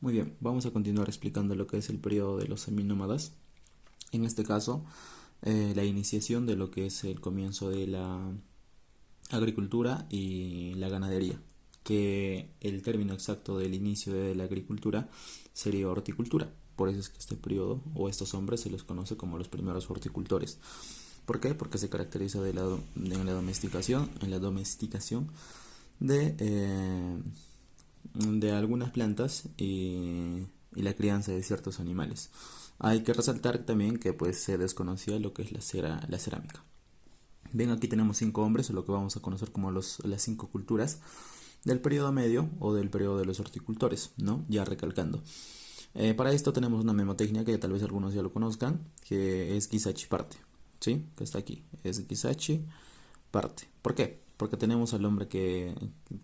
Muy bien, vamos a continuar explicando lo que es el periodo de los seminómadas. En este caso, la iniciación de lo que es el comienzo de la agricultura y la ganadería, que el término exacto del inicio de la agricultura sería horticultura. Por eso es que este periodo o estos hombres se les conoce como los primeros horticultores. ¿Por qué? Porque se caracteriza en la domesticación de algunas plantas y la crianza de ciertos animales. Hay que resaltar también que pues se desconocía lo que es la cerámica. Bien, aquí tenemos 5 hombres, lo que vamos a conocer como las 5 culturas del periodo medio o del periodo de los horticultores, ¿no? Ya recalcando. Para esto tenemos una memotecnia que tal vez algunos ya lo conozcan, que es Gisachi parte, ¿sí? Que está aquí, es Gisachi parte. ¿Por qué? Porque tenemos al hombre que,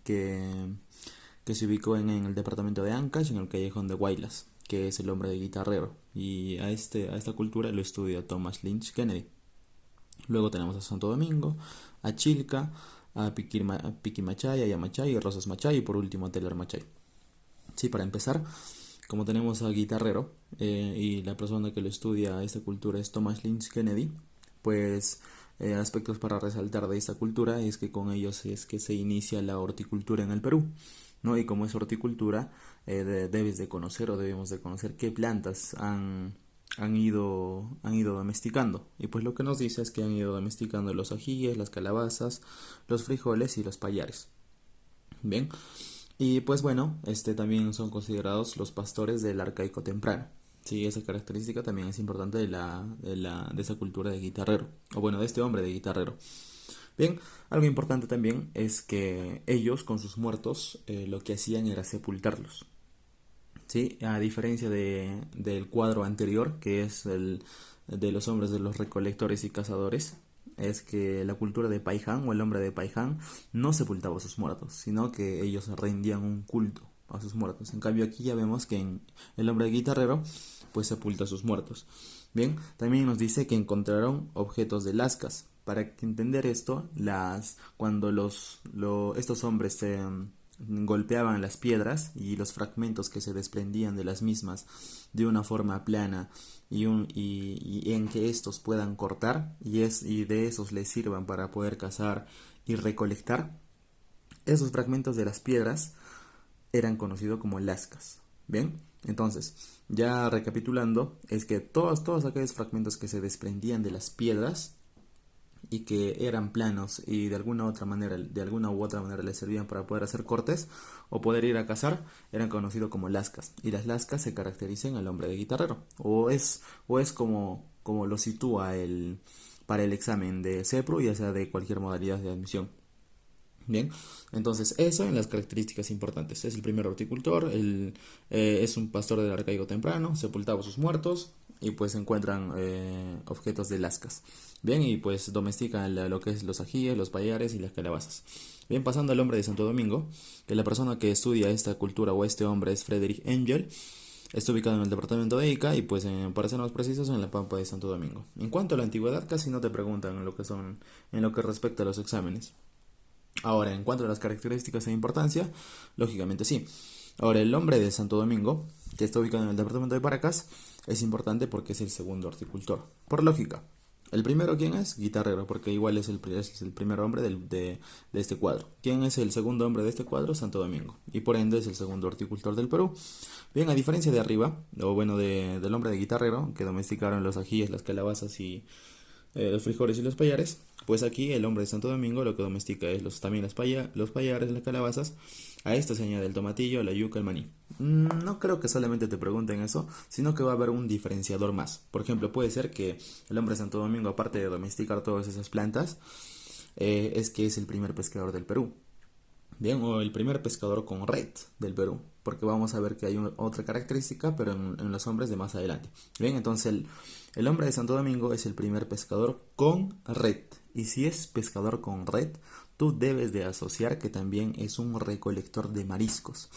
que se ubicó en el departamento de Ancash, en el callejón de Guaylas, que es el hombre de guitarrero. Y a esta cultura lo estudia Thomas Lynch Kennedy. Luego tenemos a Santo Domingo, a Chilca, a Piquimachay, a Yamachay, a Rosas Machay y por último a Teler Machay. Sí, para empezar, como tenemos a Guitarrero y la persona que lo estudia esta cultura es Thomas Lynch Kennedy, pues aspectos para resaltar de esta cultura es que con ellos es que se inicia la horticultura en el Perú, ¿no? Y como es horticultura, debes de conocer o debemos de conocer qué plantas han ido domesticando. Y pues lo que nos dice es que han ido domesticando los ajíes, las calabazas, los frijoles y los payares. Bien, y pues bueno, también son considerados los pastores del arcaico temprano. Sí, esa característica también es importante de esa cultura de guitarrero, o bueno, de este hombre de guitarrero. Bien, algo importante también es que ellos con sus muertos lo que hacían era sepultarlos. ¿Sí? A diferencia del cuadro anterior, que es el de los hombres de los recolectores y cazadores, es que la cultura de Paiján o el hombre de Paiján no sepultaba a sus muertos, sino que ellos rendían un culto a sus muertos. En cambio aquí ya vemos que en el hombre de guitarrero pues sepulta a sus muertos. Bien, también nos dice que encontraron objetos de lascas. Para entender esto, cuando estos hombres se golpeaban las piedras y los fragmentos que se desprendían de las mismas de una forma plana y en que estos puedan cortar y de esos les sirvan para poder cazar y recolectar, esos fragmentos de las piedras eran conocidos como lascas. Bien, entonces, ya recapitulando, es que todos aquellos fragmentos que se desprendían de las piedras y que eran planos y de alguna u otra manera les servían para poder hacer cortes o poder ir a cazar, eran conocidos como lascas. Y las lascas se caracterizan al hombre de guitarrero. O es como lo sitúa para el examen de CEPRO, ya sea de cualquier modalidad de admisión. Bien, entonces eso en las características importantes. Es el primer horticultor, es un pastor del arcaico temprano, sepultaba a sus muertos y pues encuentran objetos de lascas. Bien, y pues domestican lo que es los ajíes, los payares y las calabazas. Bien, pasando al hombre de Santo Domingo, que la persona que estudia esta cultura o este hombre es Frederick Engel. Está ubicado en el departamento de Ica y pues para ser más precisos en la Pampa de Santo Domingo. En cuanto a la antigüedad, casi no te preguntan en lo que respecta a los exámenes. Ahora, en cuanto a las características e importancia, lógicamente sí. Ahora, el hombre de Santo Domingo, que está ubicado en el departamento de Paracas, es importante porque es el segundo horticultor. Por lógica. El primero, ¿quién es? Guitarrero, porque igual es el primer hombre de este cuadro. ¿Quién es el segundo hombre de este cuadro? Santo Domingo. Y por ende es el segundo horticultor del Perú. Bien, a diferencia de arriba, o bueno, del hombre de guitarrero, que domesticaron los ajíes, las calabazas y los frijoles y los payares, pues aquí el hombre de Santo Domingo lo que domestica es también los payares, las calabazas. A esto se añade el tomatillo, la yuca, el maní. No creo que solamente te pregunten eso, sino que va a haber un diferenciador más. Por ejemplo, puede ser que el hombre de Santo Domingo, aparte de domesticar todas esas plantas, es que es el primer pescador del Perú. Bien, o el primer pescador con red del Perú, porque vamos a ver que hay otra característica, pero en los hombres de más adelante. Bien, entonces el hombre de Santo Domingo es el primer pescador con red. Y si es pescador con red, tú debes de asociar que también es un recolector de mariscos.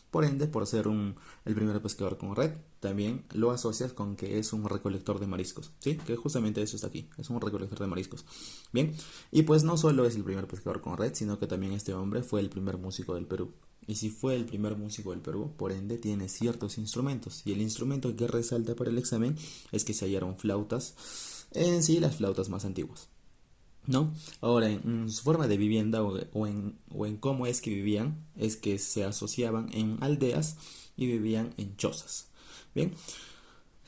Por ende, por ser el primer pescador con red, también lo asocias con que es un recolector de mariscos, ¿sí? Que justamente eso está aquí, es un recolector de mariscos. Bien, y pues no solo es el primer pescador con red, sino que también este hombre fue el primer músico del Perú. Y si fue el primer músico del Perú, por ende tiene ciertos instrumentos. Y el instrumento que resalta para el examen es que se hallaron flautas, en sí las flautas más antiguas, ¿no? Ahora, en su forma de vivienda o en cómo es que vivían, es que se asociaban en aldeas y vivían en chozas. Bien,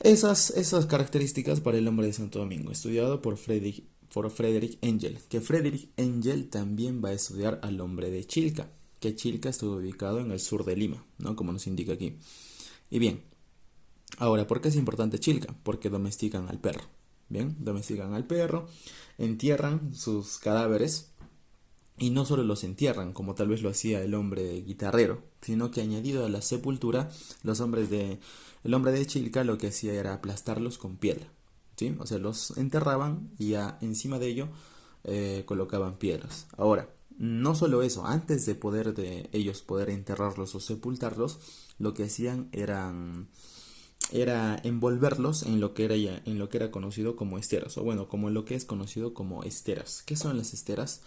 esas características para el hombre de Santo Domingo, estudiado por Frederick Engel, que Frederick Engel también va a estudiar al hombre de Chilca, que Chilca estuvo ubicado en el sur de Lima, ¿no? Como nos indica aquí. Y bien, ahora, ¿por qué es importante Chilca? Porque domestican al perro. Bien, domestican al perro, entierran sus cadáveres y no solo los entierran, como tal vez lo hacía el hombre guitarrero, sino que añadido a la sepultura, el hombre de Chilca lo que hacía era aplastarlos con piedra, ¿sí? O sea, los enterraban y ya encima de ello colocaban piedras. Ahora, no solo eso, antes de ellos poder enterrarlos o sepultarlos, lo que hacían era envolverlos en lo que era conocido como esteras, o bueno, como lo que es conocido como esteras. ¿Qué son las esteras?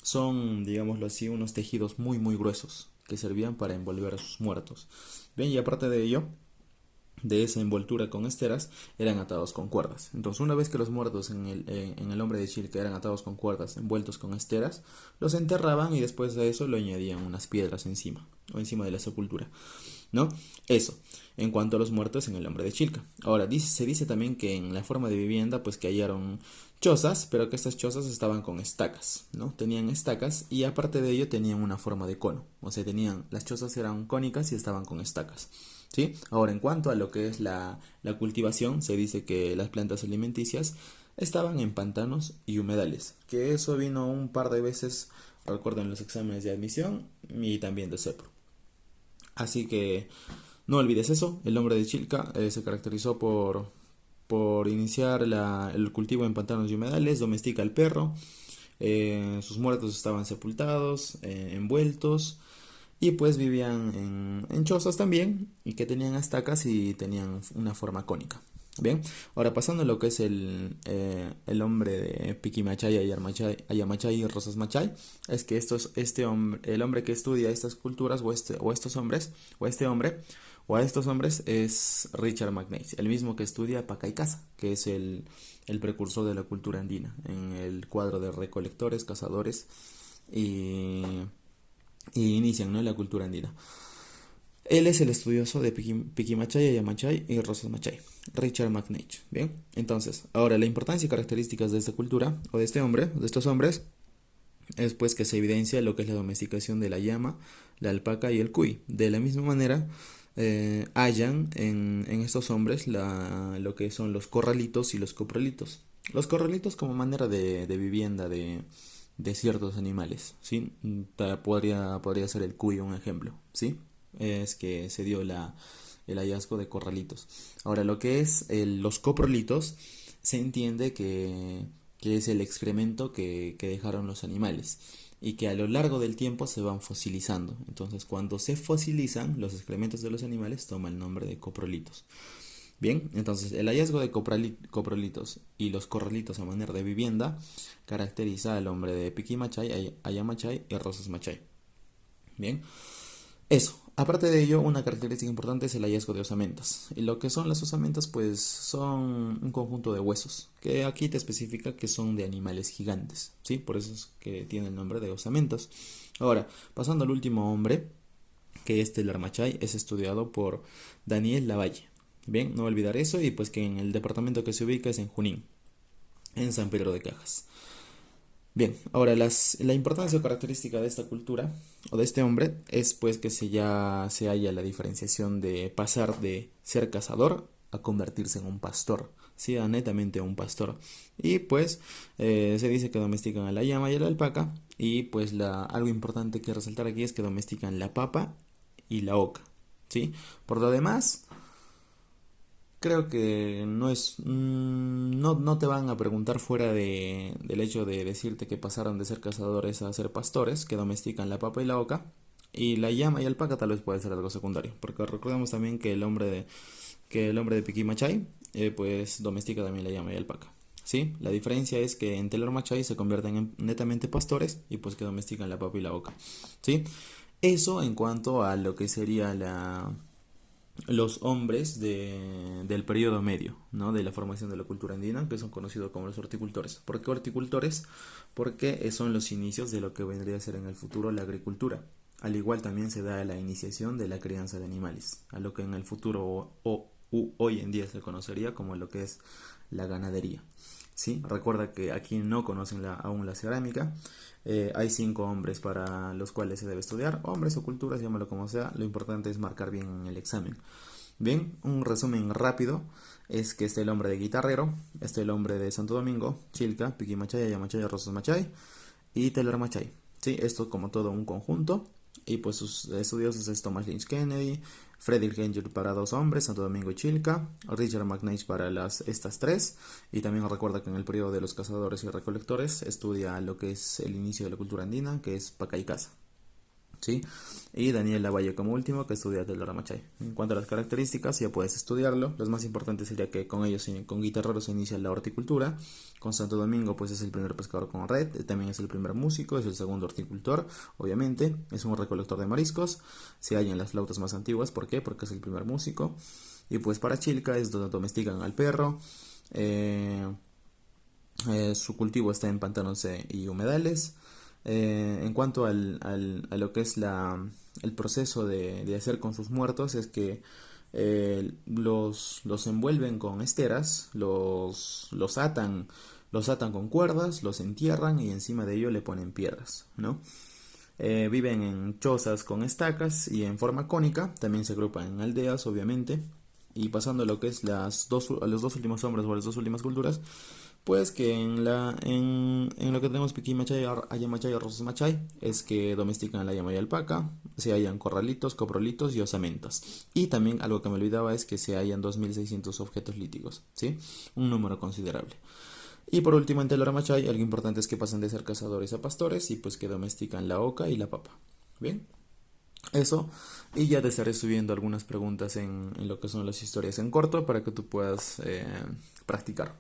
Son, digámoslo así, unos tejidos muy muy gruesos que servían para envolver a sus muertos. Bien, y aparte de ello, de esa envoltura con esteras, eran atados con cuerdas. Entonces, una vez que los muertos en el hombre de Chilca eran atados con cuerdas, envueltos con esteras, los enterraban y después de eso lo añadían unas piedras encima, o encima de la sepultura, ¿no? Eso, en cuanto a los muertos en el hombre de Chilca. Ahora, se dice también que en la forma de vivienda, pues que hallaron chozas, pero que estas chozas estaban con estacas, ¿no? Tenían estacas y aparte de ello tenían una forma de cono, o sea, las chozas eran cónicas y estaban con estacas, ¿sí? Ahora, en cuanto a lo que es la cultivación, se dice que las plantas alimenticias estaban en pantanos y humedales, que eso vino un par de veces, recuerdo, en los exámenes de admisión y también de CEPRO. Así que no olvides eso, el hombre de Chilca se caracterizó por iniciar el cultivo en pantanos y humedales, domestica al perro, sus muertos estaban sepultados, envueltos, y pues vivían en chozas también, y que tenían estacas y tenían una forma cónica. Bien, ahora pasando a lo que es el hombre de Piquimachay, Ayamachay y Rosas Machay, es que el hombre que estudia estas culturas o estos hombres, o este hombre, o a estos hombres es Richard McNeice, el mismo que estudia Paca y Caza, que es el precursor de la cultura andina, en el cuadro de recolectores, cazadores y, y inician, ¿no?, la cultura andina. Él es el estudioso de Piquimachay, Ayamachay y Rosas Machay, Richard McNeice. Bien, entonces, ahora la importancia y características de esta cultura, o de este hombre, de estos hombres, es pues que se evidencia lo que es la domesticación de la llama, la alpaca y el cuy. De la misma manera, hallan en estos hombres lo que son los corralitos y los coprolitos. Los corralitos como manera de vivienda de ciertos animales, ¿sí? Podría ser el cuy un ejemplo, ¿sí? Es que se dio el hallazgo de corralitos. Ahora, lo que es los coprolitos, se entiende que es el excremento que dejaron los animales y que a lo largo del tiempo se van fosilizando. Entonces, cuando se fosilizan, los excrementos de los animales toman el nombre de coprolitos. Bien, entonces el hallazgo de coprolitos y los corralitos a manera de vivienda caracteriza al hombre de Piquimachay, Ayamachay y Rosas Machay. Bien, eso. Aparte de ello, una característica importante es el hallazgo de osamentas. Y lo que son las osamentas, pues son un conjunto de huesos, que aquí te especifica que son de animales gigantes, ¿sí? Por eso es que tiene el nombre de osamentas. Ahora, pasando al último hombre, que es Telarmachay, es estudiado por Daniel Lavalle. Bien, no olvidar eso, y pues que en el departamento que se ubica es en Junín, en San Pedro de Cajas. Bien, ahora la importancia o característica de esta cultura o de este hombre es pues que ya se halla la diferenciación de pasar de ser cazador a convertirse en un pastor, sí, a netamente un pastor. Y pues se dice que domestican a la llama y a la alpaca, y pues algo importante que resaltar aquí es que domestican la papa y la oca, ¿sí? Por lo demás, creo que no te van a preguntar fuera del hecho de decirte que pasaron de ser cazadores a ser pastores, que domestican la papa y la oca, y la llama y alpaca tal vez puede ser algo secundario, porque recordemos también que el hombre de Piquimachay pues domestica también la llama y alpaca. ¿Sí? La diferencia es que en Telor Machay se convierten en netamente pastores y pues que domestican la papa y la oca. ¿Sí? Eso en cuanto a lo que sería los hombres del periodo medio, ¿no? De la formación de la cultura andina, que son conocidos como los horticultores. ¿Por qué horticultores? Porque son los inicios de lo que vendría a ser en el futuro la agricultura. Al igual también se da la iniciación de la crianza de animales, a lo que en el futuro hoy en día se conocería como lo que es la ganadería. ¿Sí? Recuerda que aquí no conocen aún la cerámica. Hay 5 hombres para los cuales se debe estudiar, hombres o culturas, llámalo como sea, lo importante es marcar bien en el examen. Bien, un resumen rápido es que está el hombre de guitarrero, está el hombre de Santo Domingo, Chilca, Piquimachay, Ayamachay, Rosas Machay y Taylor Machay. Sí, esto como todo un conjunto. Y pues sus estudiosos es Thomas Lynch Kennedy, Frederick Engel para 2 hombres, Santo Domingo y Chilca, Richard McNeish para estas tres. Y también recuerda que en el periodo de los cazadores y recolectores estudia lo que es el inicio de la cultura andina, que es Paca y Caza. ¿Sí? Y Daniel Lavalle como último, que estudia del Machay. En cuanto a las características, ya puedes estudiarlo. Los más importantes sería que con ellos, con guitarreros, se inicia la horticultura. Con Santo Domingo, pues es el primer pescador con red, también es el primer músico, es el segundo horticultor, obviamente. Es un recolector de mariscos. Se hallan las flautas más antiguas, ¿por qué? Porque es el primer músico. Y pues para Chilca es donde domestican al perro. Eh, su cultivo está en pantanos y humedales. En cuanto a lo que es el proceso de hacer con sus muertos, es que los envuelven con esteras, los atan con cuerdas, los entierran y encima de ello le ponen piedras, ¿no? Viven en chozas con estacas y en forma cónica, también se agrupan en aldeas, obviamente. Y pasando a lo que es a los 2 últimos hombres o a las 2 últimas culturas, pues que en lo que tenemos Piqui Machay, Ayamachay, Rosas Machay, es que domestican la llama y alpaca, se hallan corralitos, coprolitos y osamentas. Y también algo que me olvidaba es que se hallan 2600 objetos líticos, ¿sí? Un número considerable. Y por último, en Telora Machay, algo importante es que pasan de ser cazadores a pastores y pues que domestican la oca y la papa. Bien, eso. Y ya te estaré subiendo algunas preguntas en lo que son las historias en corto para que tú puedas practicar.